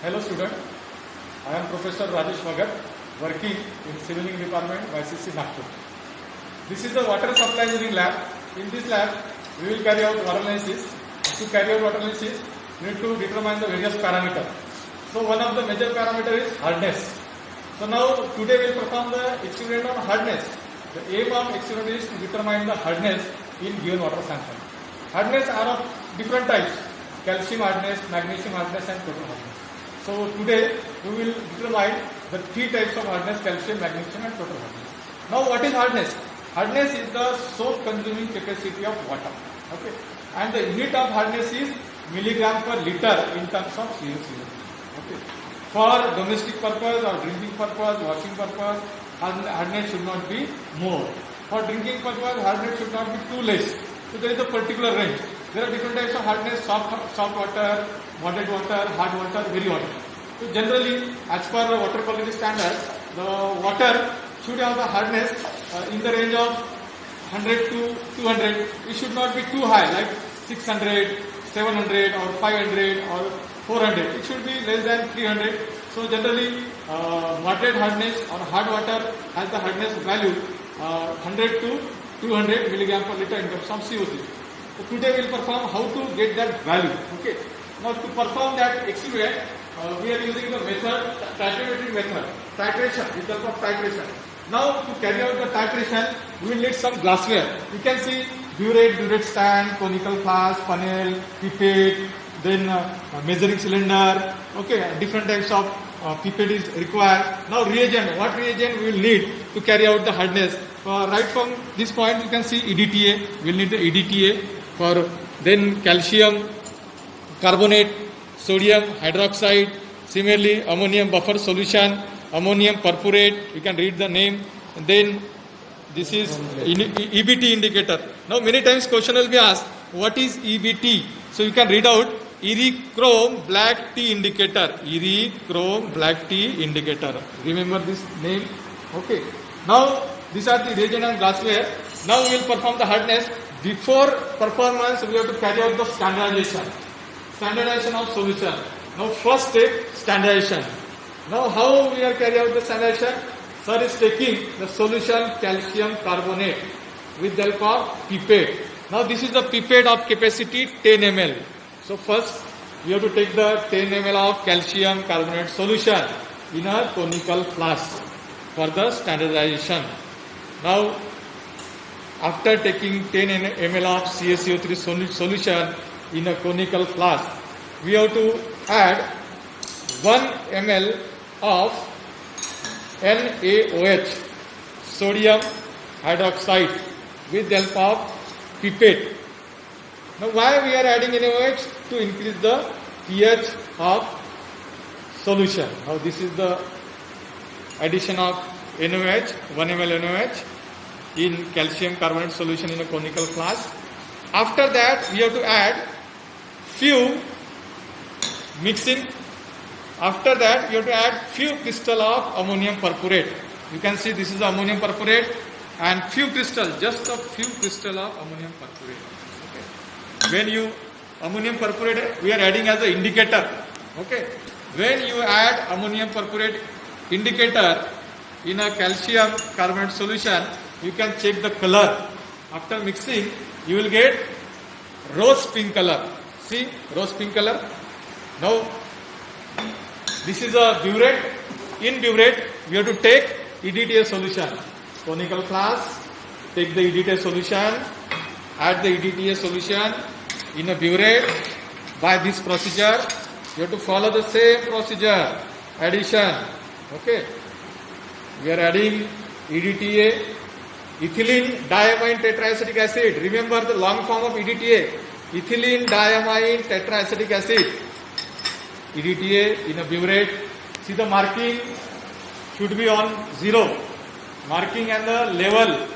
Hello student, I am Professor Rajesh Bhagat, working in Civil Engineering Department, YCC Nagpur. This is the water supply engineering lab. In this lab, we will carry out water analysis. To carry out water analysis, we need to determine the various parameters. So one of the major parameter is hardness. So now today we will perform the experiment on hardness. The aim of experiment is to determine the hardness in given water sample. Hardness are of different types: calcium hardness, magnesium hardness, and total hardness. So today we will determine the three types of hardness: calcium, magnesium, and total hardness. Now what is hardness? Hardness is the soap consuming capacity of water. Okay, and the unit of hardness is milligram per liter in terms of CO2. Okay, for domestic purpose or drinking purpose, washing purpose, hardness should not be more. For drinking purpose, hardness should not be too less. So there is a particular range. There are different types of hardness: soft water, moderate water, hard water, very water. So generally, as per the water quality standard, the water should have the hardness in the range of 100 to 200. It should not be too high, like 600, 700 or 500 or 400. It should be less than 300. So generally, moderate hardness or hard water has the hardness value 100 to 200 milligram per liter in terms of CO2. So today we will perform how to get that value. Okay. Now to perform that experiment, we are using the method, titrating method, titration, with the help of titration. Now to carry out the titration, we will need some glassware. You can see burette stand, conical flask, funnel, pipette, then measuring cylinder. Okay, different types of pipette is required. Now reagent, what reagent we will need to carry out the hardness? Right from this point you can see EDTA. We will need the EDTA for then calcium carbonate, sodium hydroxide, similarly ammonium buffer solution, ammonium perporate. You can read the name. And then this is EBT indicator. Now many times question will be asked, what is EBT? So you can read out Erythrochrome black tea indicator. Erythrochrome black tea indicator. Remember this name? Okay. Now these are the reagent and glassware. Now we will perform the hardness. Before performance, we have to carry out the standardization. Standardization of solution. Now first step, standardization. Now how we are carrying out the standardization? Sir is taking the solution calcium carbonate with the help of pipette. Now this is the pipette of capacity 10 ml. So first we have to take the 10 ml of calcium carbonate solution in a conical flask for the standardization. Now after taking 10 ml of CaCO3 solution in a conical flask, we have to add 1 ml of NaOH, sodium hydroxide, with the help of pipette. Now why we are adding NaOH? To increase the pH of solution. Now this is the addition of NaOH, 1 ml NaOH in calcium carbonate solution in a conical flask. After that we have to add few mixing. After that you have to add few crystal of ammonium perporate. You can see this is ammonium perporate and few crystal, just a few crystal of ammonium perporate. Okay. When you ammonium perporate, we are adding as an indicator. Okay. When you add ammonium perporate indicator in a calcium carbonate solution, you can check the color. After mixing, you will get rose pink color. See, rose pink color. Now, this is a burette. In burette, we have to take EDTA solution. Conical flask, take the EDTA solution, add the EDTA solution in a burette. By this procedure, you have to follow the same procedure. Addition. Okay. We are adding EDTA, ethylene diamine tetraacetic acid. Remember the long form of EDTA. Ethylene diamine tetraacetic acid. EDTA in a burette. See the marking should be on 0. Marking and the level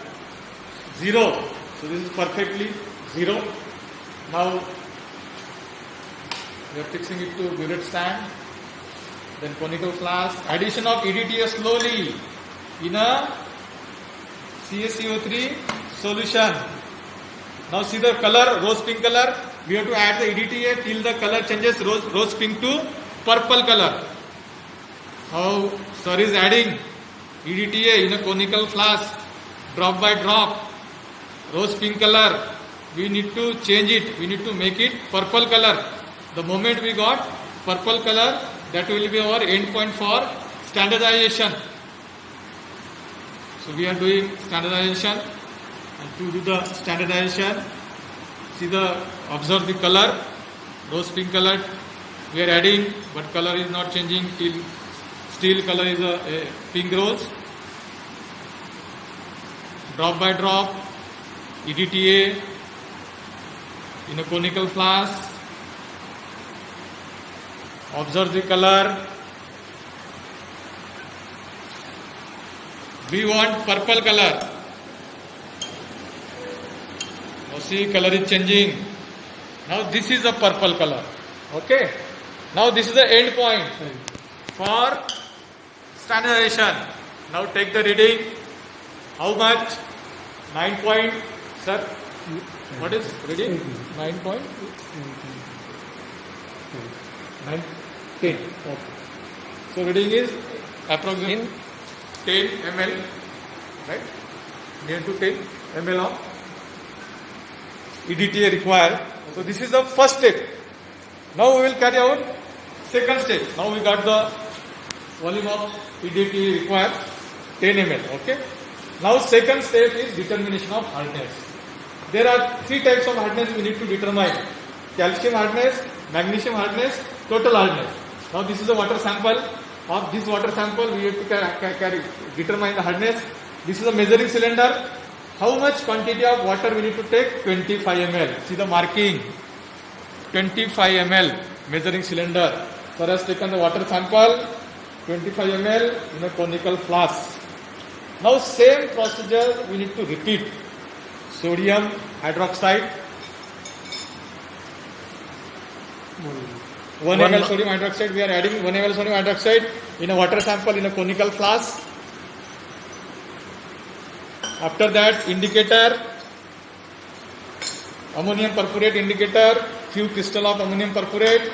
0. So this is perfectly 0. Now we are fixing it to burette stand. Then conical flask. Addition of EDTA slowly in a CaCO3 solution. Now see the color, rose pink color. We have to add the EDTA till the color changes rose pink to purple color. How sir is adding EDTA in a conical flask, drop by drop, rose pink color. We need to change it. We need to make it purple color. The moment we got purple color, that will be our end point for standardization. So we are doing standardization, and to do the standardization, observe the color, rose pink color we are adding, but color is not changing till still color is a pink rose. Drop by drop, EDTA in a conical flask. Observe the color. We want purple color. Now see, color is changing. Now this is a purple color. Okay. Now this is the end point for standardization. Now take the reading. How much? 9 point. Sir, what is reading? 9 point? 9, 10. Okay. So reading is approximately 10 ml, right? Near to 10 ml of EDTA required. So this is the first step. Now we will carry out second step. Now we got the volume of EDTA required 10 ml. Okay. Now second step is determination of hardness. There are 3 types of hardness we need to determine: calcium hardness, magnesium hardness, total hardness. Now this is a water sample. Of this water sample we have to determine the hardness. This is a measuring cylinder. How much quantity of water we need to take? 25 ml. See the marking. 25 ml measuring cylinder. So has taken the water sample, 25 ml in a conical flask. Now same procedure we need to repeat. Sodium hydroxide, 1 ml sodium hydroxide. We are adding 1 ml sodium hydroxide in a water sample in a conical flask. After that, indicator, ammonium perchlorate indicator, few crystal of ammonium perchlorate.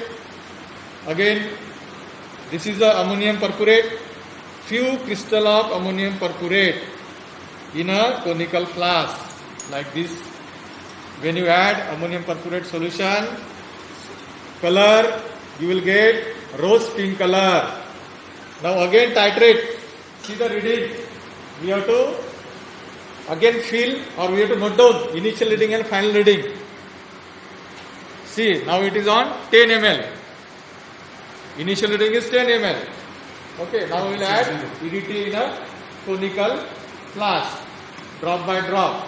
Again, this is the ammonium perchlorate, few crystal of ammonium perchlorate in a conical flask like this. When you add ammonium perchlorate solution, color you will get rose pink color. Now again titrate. See the reading. We have to again fill, or we have to note down initial reading and final reading. See, now it is on 10 ml. Initial reading is 10 ml. Okay, now we will add EDTA in a conical flask, drop by drop,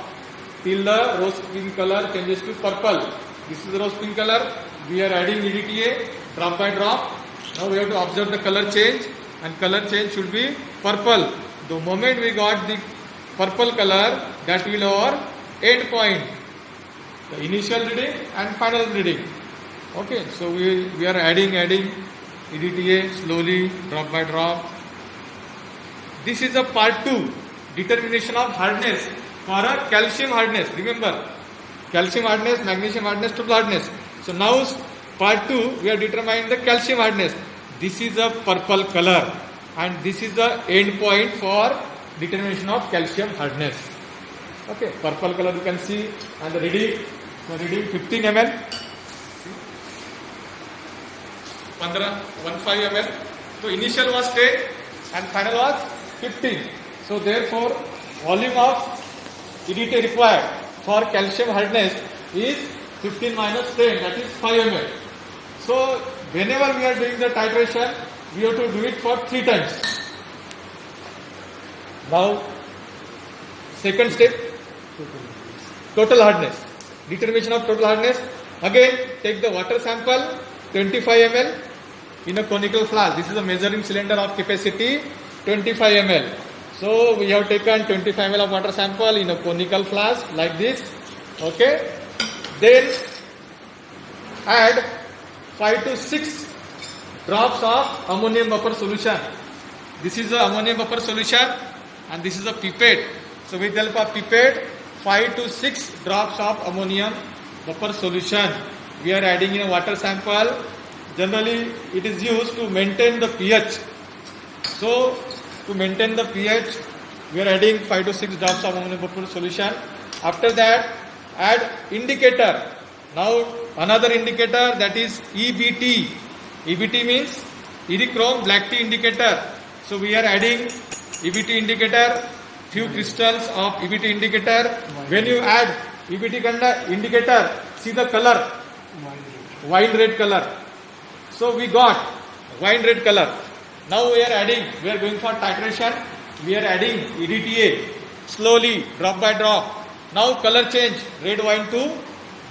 till the rose pink color changes to purple. This is the rose pink color. We are adding EDTA, drop by drop. Now we have to observe the color change, and color change should be purple. The moment we got the purple color, that will our end point, the initial reading and final reading. Okay, so we are adding EDTA slowly, drop by drop. This is a part 2, determination of hardness for a calcium hardness. Remember, calcium hardness, magnesium hardness, total hardness. So now part 2, we are determining the calcium hardness. This is a purple color, and this is the end point for determination of calcium hardness. Okay, purple color you can see, and the reading 15 ml, 15 ml. So initial was 10 and final was 15. So therefore, volume of EDTA required for calcium hardness is 15 minus 10, that is 5 ml. So whenever we are doing the titration, we have to do it for 3 times. Now, second step, total hardness. Determination of total hardness. Again, take the water sample, 25 ml in a conical flask. This is a measuring cylinder of capacity 25 ml. So we have taken 25 ml of water sample in a conical flask like this. Okay. Then add 5 to 6 drops of ammonium buffer solution. This is the ammonium buffer solution, and this is a pipette. So with the help of pipette, 5 to 6 drops of ammonium buffer solution we are adding in a water sample. generally it is used to maintain the pH. So to maintain the pH, we are adding 5 to 6 drops of ammonium perchlorate solution. After that, add indicator. Now another indicator, that is EBT. EBT means Erythrochrome black tea indicator. So we are adding EBT indicator, few crystals of EBT indicator. When you add EBT indicator, see the color, wine red color. So we got wine red color. Now we are going for titration. We are adding EDTA slowly, drop by drop. Now color change, red wine to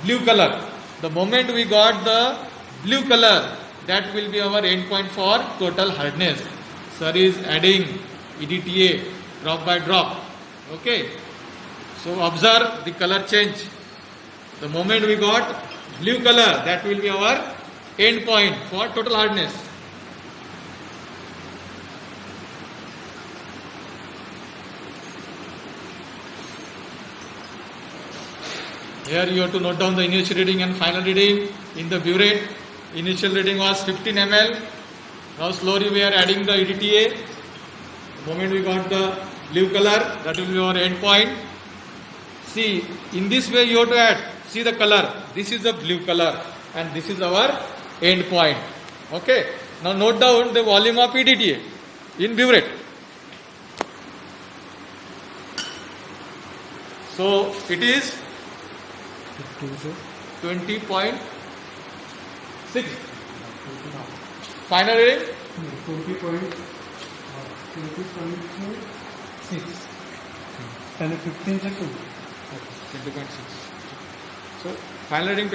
blue color. The moment we got the blue color, that will be our endpoint for total hardness. Sir is adding EDTA drop by drop. Okay. So observe the color change. The moment we got blue color, that will be our endpoint for total hardness. Here you have to note down the initial reading and final reading. In the burette, initial reading was 15 ml. Now slowly we are adding the EDTA. The moment we got the blue color, that will be our end point. See, in this way you have to add. See the color. This is the blue color and this is our end point. Okay. Now note down the volume of EDTA in burette. So it is 20.6. Final reading? 20.6 and 15 seconds. 20.6. So final reading